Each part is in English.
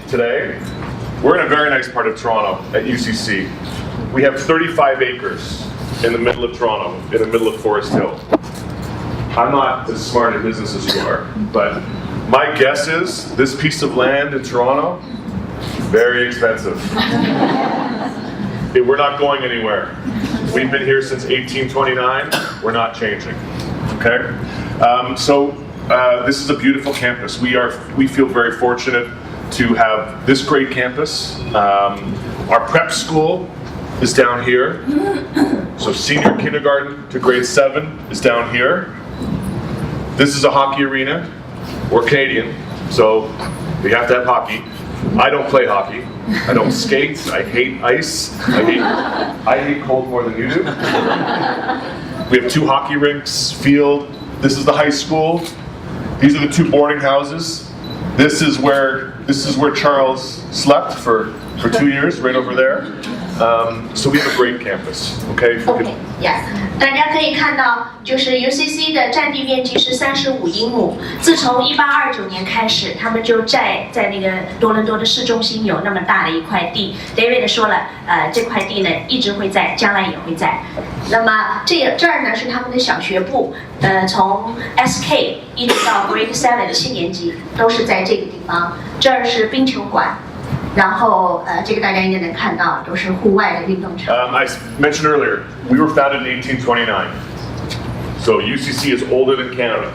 today. We're in a very nice part of Toronto at UCC. We have 35 acres in the middle of Toronto, in the middle of Forest Hill. I'm not as smart at business as you are, but my guess is this piece of land in Toronto, very expensive. We're not going anywhere. We've been here since 1829. We're not changing. Okay? This is a beautiful campus. We feel very fortunate to have this great campus. Our prep school is down here. So senior kindergarten to grade 7 is down here. This is a hockey arena. We're Canadian, so we have to have hockey. I don't play hockey. I don't skate. I hate ice. I hate cold more than you do. We have 2 hockey rinks, field. This is the high school. These are the 2 boarding houses. This is where Charles slept for 2 years, right over there. So we have a great campus. Okay. Yeah. 大家可以看到，就是 UCC 的占地面积是35英亩。自从1829年开始，他们就在那个多伦多的市中心有那么大的一块地。David 说了，这块地呢一直会在，将来也会在。那么这儿呢是他们的小学部，从 SK 一直到 Grade 7 7年级都是在这个地方。这儿是冰球馆。然后这个大家应该能看到，都是户外的运动场。I mentioned earlier, we were founded in 1829. So UCC is older than Canada.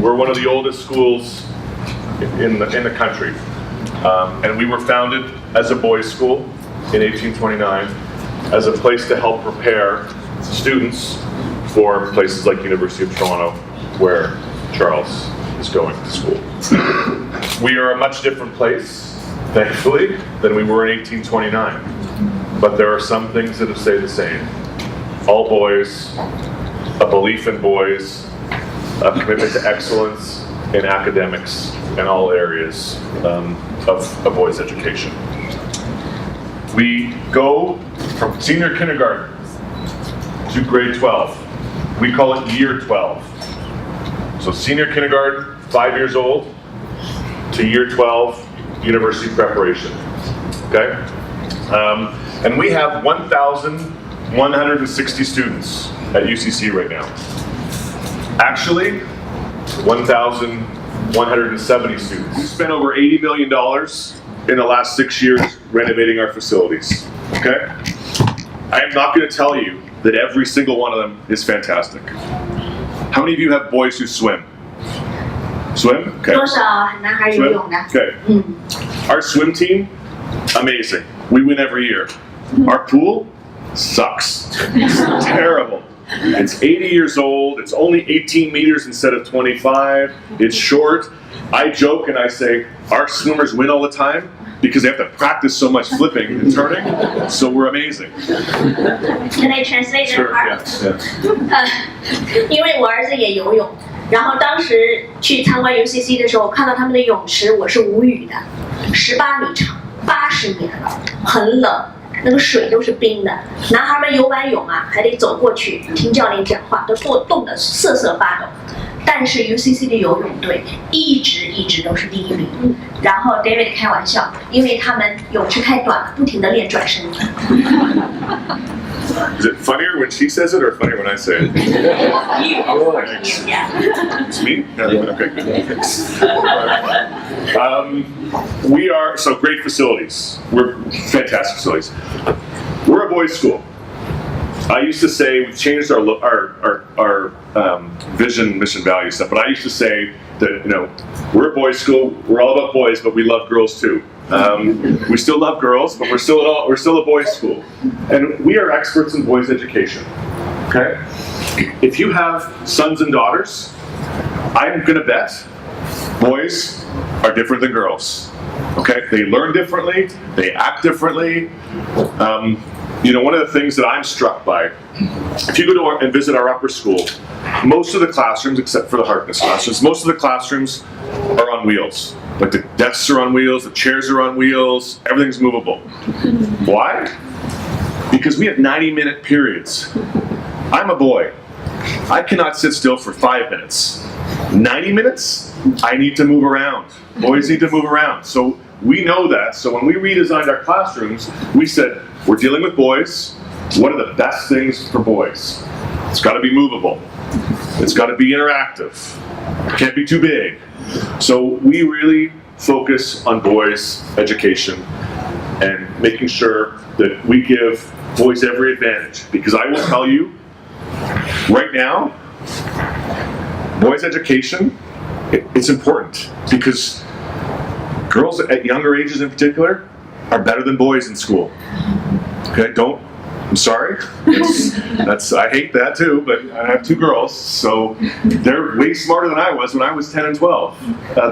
We're one of the oldest schools in the country. And we were founded as a boys' school in 1829 as a place to help prepare students for places like University of Toronto, where Charles is going to school. We are a much different place, thankfully, than we were in 1829. But there are some things that have stayed the same. All boys, a belief in boys, a commitment to excellence in academics in all areas of boys' education. We go from senior kindergarten to grade 12. We call it year 12. So senior kindergarten, 5 years old, to year 12, university preparation, okay? And we have 1,160 students at UCC right now. Actually, 1,170 students. We spent over $80 million in the last 6 years renovating our facilities, okay? I am not gonna tell you that every single one of them is fantastic. How many of you have boys who swim? Swim? Okay. 多少男孩游泳的？ Okay. Our swim team, amazing. We win every year. Our pool sucks. It's terrible. It's 80 years old. It's only 18 meters instead of 25. It's short. I joke and I say, our swimmers win all the time because they have to practice so much flipping and turning. So we're amazing. Can I translate that Sure, part? yeah. 因为我儿子也游泳，然后当时去参观 UCC 的时候，我看到他们的泳池，我是无语的，18米长，80年了，很冷，那个水都是冰的。男孩们游完泳啊，还得走过去听教练讲话，都冻得瑟瑟发抖。但是 UCC 的游泳队一直都是第1名。然后 David 开玩笑，因为他们泳池太短了，不停地练转身。Is it funnier when she says it or funnier when I say it? It's me? Okay, good. We are, so great facilities. We're fantastic facilities. We're a boys' school. I used to say, we've changed our vision, mission, value stuff, but I used to say that, we're a boys' school, we're all about boys, but we love girls too. We still love girls, but we're still a boys' school. And we are experts in boys' education, okay? If you have sons and daughters, I'm gonna bet boys are different than girls, okay? They learn differently, they act differently. One of the things that I'm struck by, if you go and visit our upper school, most of the classrooms, except for the Harkness classrooms, most of the classrooms are on wheels. Like the desks are on wheels, the chairs are on wheels, everything's movable. Why? Because we have 90-minute periods. I'm a boy. I cannot sit still for 5 minutes. 90 minutes, I need to move around. Boys need to move around. So we know that. So when we redesigned our classrooms, we said, we're dealing with boys. What are the best things for boys? It's got to be movable. It's got to be interactive. It can't be too big. So we really focus on boys' education and making sure that we give boys every advantage. Because I will tell you, right now, boys' education, it's important. Because girls at younger ages in particular are better than boys in school. Okay, I'm sorry. I hate that too, but I have 2 girls, so they're way smarter than I was when I was 10 and 12.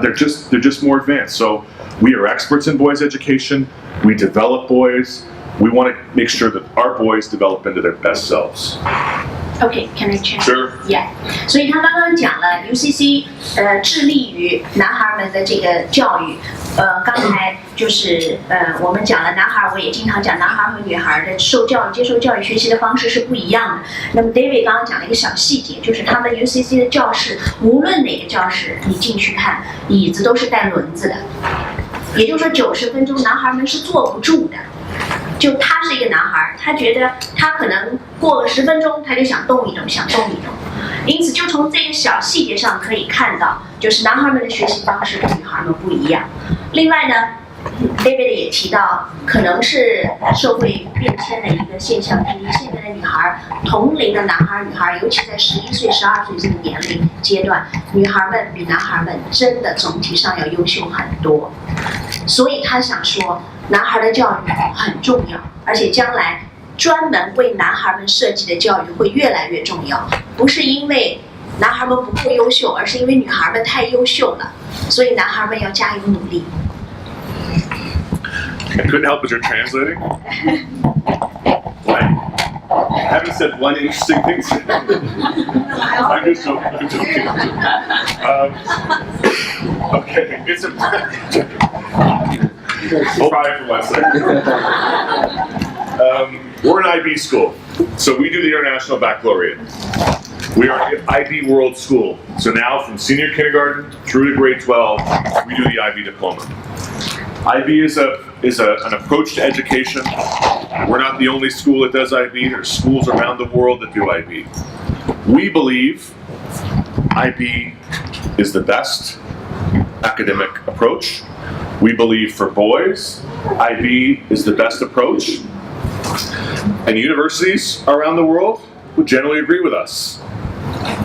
They're just more advanced. So we are experts in boys' education. We develop boys. We want to make sure that our boys develop into their best selves. Okay, can I check? Sure. Yeah. 所以他刚刚讲了 UCC 致力于男孩们的这个教育。刚才就是我们讲了男孩，我也经常讲男孩和女孩的接受教育学习的方式是不一样的。那么 David 刚刚讲了一个小细节，就是他们 UCC 的教室，无论哪个教室你进去看，椅子都是带轮子的，也就是说90分钟男孩们是坐不住的。就他是一个男孩，他觉得他可能过个10分钟，他就想动一动，因此就从这个小细节上可以看到，就是男孩们的学习方式跟女孩们不一样。另外呢 ，David 也提到，可能是社会变迁的一个现象之一。现在的女孩，同龄的男孩、女孩，尤其在11岁、12岁这个年龄阶段，女孩们比男孩们真的总体上要优秀很多。所以他想说，男孩的教育很重要，而且将来专门为男孩们设计的教育会越来越重要。不是因为男孩们不够优秀，而是因为女孩们太优秀了，所以男孩们要加油努力。I couldn't help as you're translating. I haven't said one interesting thing today. I'm just joking. Okay, it's a. I'll try for 1 second. We're an IB school, so we do the International Baccalaureate. We are an IB World School, so now from senior kindergarten through to grade 12, we do the IB diploma. IB is an approach to education. We're not the only school that does IB. There's schools around the world that do IB. We believe IB is the best academic approach. We believe for boys, IB is the best approach. And universities around the world would generally agree with us.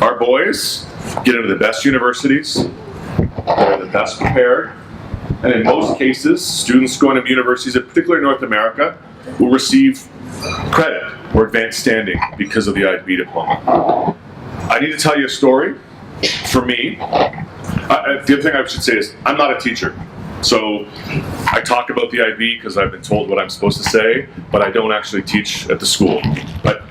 Our boys get into the best universities, they're the best prepared, and in most cases, students going to universities, particularly in North America, will receive credit or advanced standing because of the IB diploma. I need to tell you a story. For me, the other thing I should say is I'm not a teacher. So I talk about the IB because I've been told what I'm supposed to say, but I don't actually teach at the school. But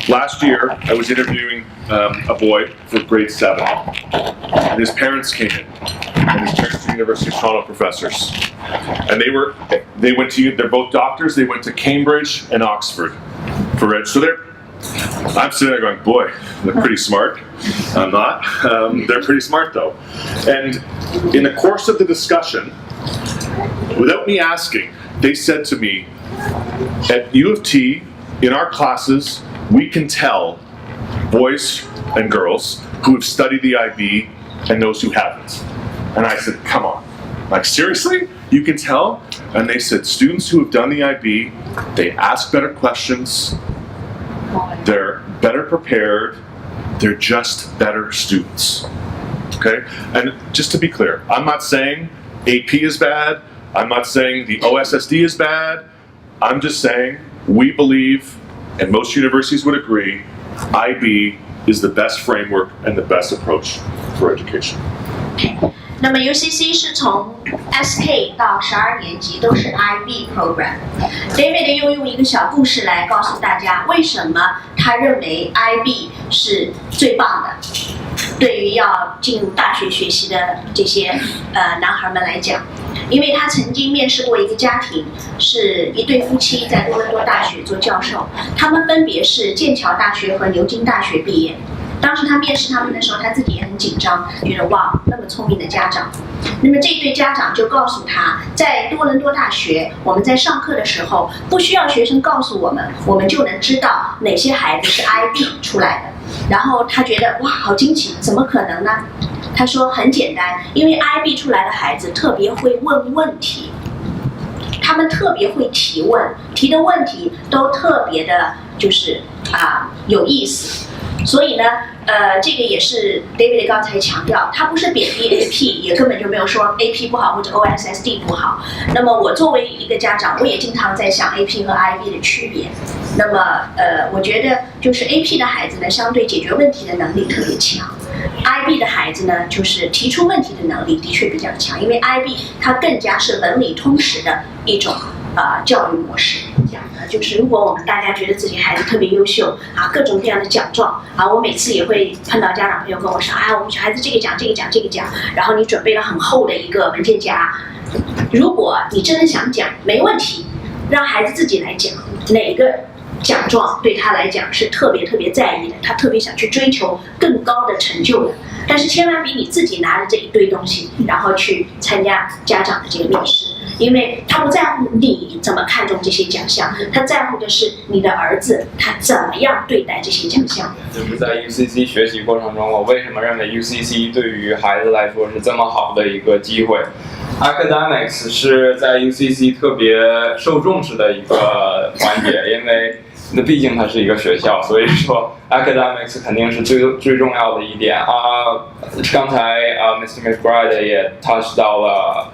last year, I was interviewing a boy for grade 7, and his parents came in. And his parents are University of Toronto professors, and they're both doctors. They went to Cambridge and Oxford for it. So I'm sitting there going, boy, they're pretty smart. I'm not. They're pretty smart though. And in the course of the discussion, without me asking, they said to me, at U of T, in our classes, we can tell boys and girls who have studied the IB and those who haven't. And I said, come on, like seriously? You can tell? And they said, students who have done the IB, they ask better questions, they're better prepared, they're just better students. Okay? And just to be clear, I'm not saying AP is bad, I'm not saying the OSSD is bad, I'm just saying we believe, and most universities would agree, IB is the best framework and the best approach for education. 那么 UCC 是从 SK 到12年级都是 IB program。David 又用一个小故事来告诉大家，为什么他认为 IB 是最棒的，对于要进入大学学习的这些男孩们来讲。因为他曾经面试过一个家庭，是一对夫妻在多伦多大学做教授，他们分别是剑桥大学和牛津大学毕业。当时他面试他们的时候，他自己也很紧张，觉得哇，那么聪明的家长。那么这对家长就告诉他，在多伦多大学，我们在上课的时候，不需要学生告诉我们，我们就能知道哪些孩子是 IB 出来的。然后他觉得哇，好惊奇，怎么可能呢？他说很简单，因为 IB 出来的孩子特别会问问题。他们特别会提问，提的问题都特别的，就是有意思。所以呢，这个也是 David 刚才强调，他不是贬低 AP， 也根本就没有说 AP 不好或者 OSSD 不好。那么我作为一个家长，我也经常在想 AP 和 IB 的区别。那么我觉得就是 AP 的孩子呢，相对解决问题的能力特别强。IB 的孩子呢，就是提出问题的能力的确比较强，因为 IB 它更加是文理通识的一种教育模式。讲的就是如果我们大家觉得自己孩子特别优秀各种各样的奖状我每次也会碰到家长朋友跟我说我们小孩子这个奖这个奖这个奖，然后你准备了很厚的一个文件夹，如果你真的想讲，没问题，让孩子自己来讲哪个奖状对他来讲是特别特别在意的，他特别想去追求更高的成就的。但是千万比你自己拿着这一堆东西，然后去参加家长的这个面试，因为他不在乎你怎么看重这些奖项，他在乎的是你的儿子他怎么样对待这些奖项。就是在 UCC 学习过程中，我为什么认为 UCC 对于孩子来说是这么好的一个机会？Academics 是在 UCC 特别受重视的一个环节，因为那毕竟它是一个学校，所以说 academics 肯定是最重要的一点刚才Mr. McBride 也 touch 到了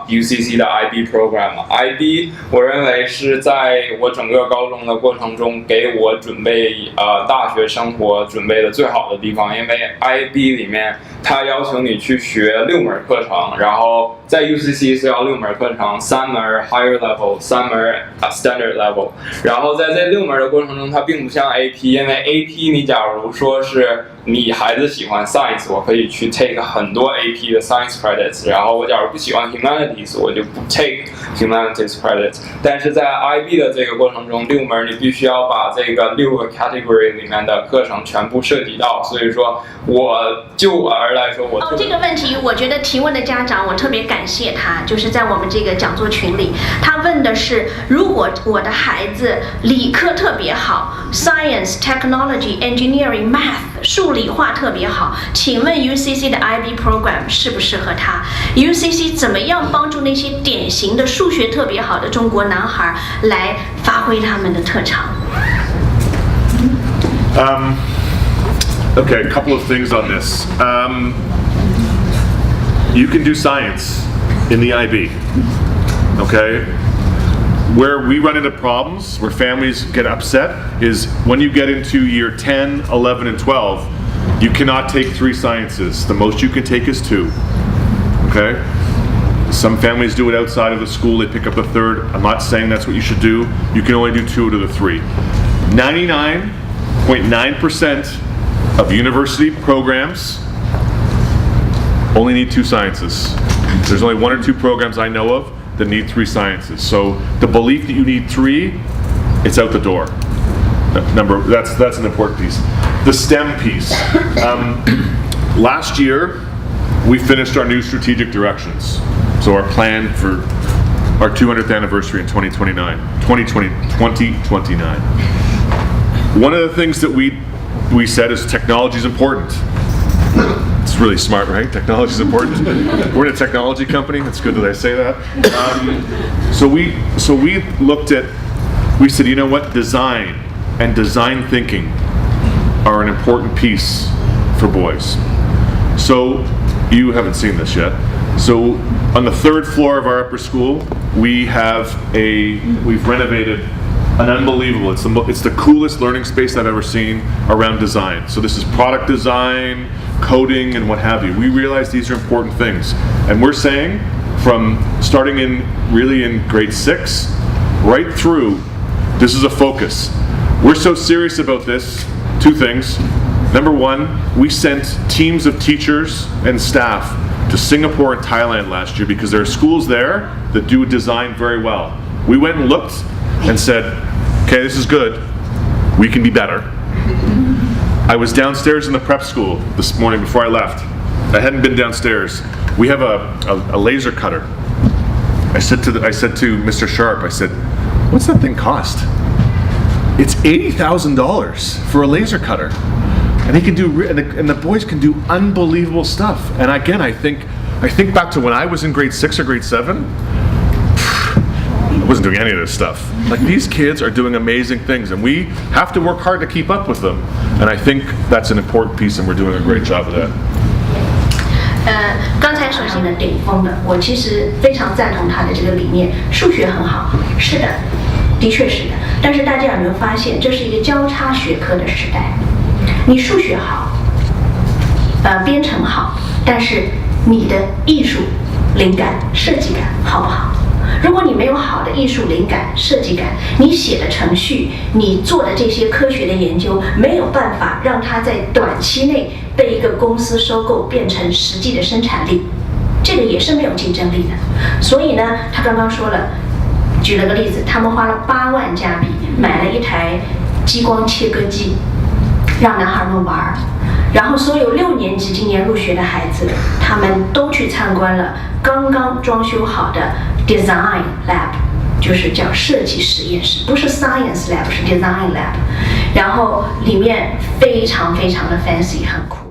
UCC 的 IB program。IB 我认为是在我整个高中的过程中给我准备大学生活准备的最好的地方，因为 IB 里面它要求你去学6门课程，然后在 UCC 是要6门课程，3门 higher level，3门standard level， 然后在这6门的过程中，它并不像 AP， 因为 AP 你假如说是你孩子喜欢 science， 我可以去 take 很多 AP 的 science credits， 然后我假如不喜欢 humanities， 我就不 take humanities credits。但是在 IB 的这个过程中，6门你必须要把这个6个 category 里面的课程全部涉及到，所以说就我而来说，这个问题，我觉得提问的家长我特别感谢他，就是在我们这个讲座群里，他问的是，如果我的孩子理科特别好 ，Science、Technology、Engineering、Math 数理化特别好，请问 UCC 的 IB program 适不适合他 ？UCC 怎么样帮助那些典型的数学特别好的中国男孩来发挥他们的特长？Okay, a couple of things on this. You can do science in the IB, okay? Where we run into problems, where families get upset, is when you get into year 10, 11, and 12, you cannot take 3 sciences. The most you can take is 2, okay? Some families do it outside of the school, they pick up the 3rd. I'm not saying that's what you should do. You can only do 2 out of the 3. 99.9% of university programs only need 2 sciences. There's only 1 or 2 programs I know of that need 3 sciences. So the belief that you need 3, it's out the door. That's an important piece. The STEM piece. Last year, we finished our new strategic directions. So our plan for our 200th anniversary in 2029. One of the things that we said is technology is important. It's really smart, right? Technology is important. We're in a technology company. It's good that I say that. So we looked at, we said, you know what? Design and design thinking are an important piece for boys. So you haven't seen this yet. So on the 3rd floor of our upper school, we've renovated an unbelievable, it's the coolest learning space I've ever seen around design. So this is product design, coding, and what have you. We realize these are important things. And we're saying from starting in grade 6, right through, this is a focus. We're so serious about this, 2 things. Number 1, we sent teams of teachers and staff to Singapore and Thailand last year because there are schools there that do design very well. We went and looked and said, okay, this is good, we can be better. I was downstairs in the prep school this morning before I left. I hadn't been downstairs. We have a laser cutter. I said to Mr. Sharp, I said, "What's that thing cost?" It's $80,000 for a laser cutter, and he can do, and the boys can do unbelievable stuff. And again, I think back to when I was in grade 6 or grade 7. I wasn't doing any of this stuff. Like, these kids are doing amazing things, and we have to work hard to keep up with them. And I think that's an important piece, and we're doing a great job of that. 刚才首先的顶峰的，我其实非常赞同他的这个理念。数学很好，是的，的确是的。但是大家有没有发现，这是一个交叉学科的时代？你数学好，编程好，但是你的艺术灵感、设计感好不好？如果你没有好的艺术灵感、设计感，你写的程序，你做的这些科学的研究，没有办法让它在短期内被一个公司收购，变成实际的生产力，这个也是没有竞争力的。所以呢，他刚刚说了，举了个例子，他们花了8万加币买了一台激光切割机，让男孩们玩。然后所有6年级今年入学的孩子，他们都去参观了刚刚装修好的 Design Lab， 就是叫设计实验室，不是 Science Lab， 是 Design Lab。然后里面非常非常的 fancy， 很酷。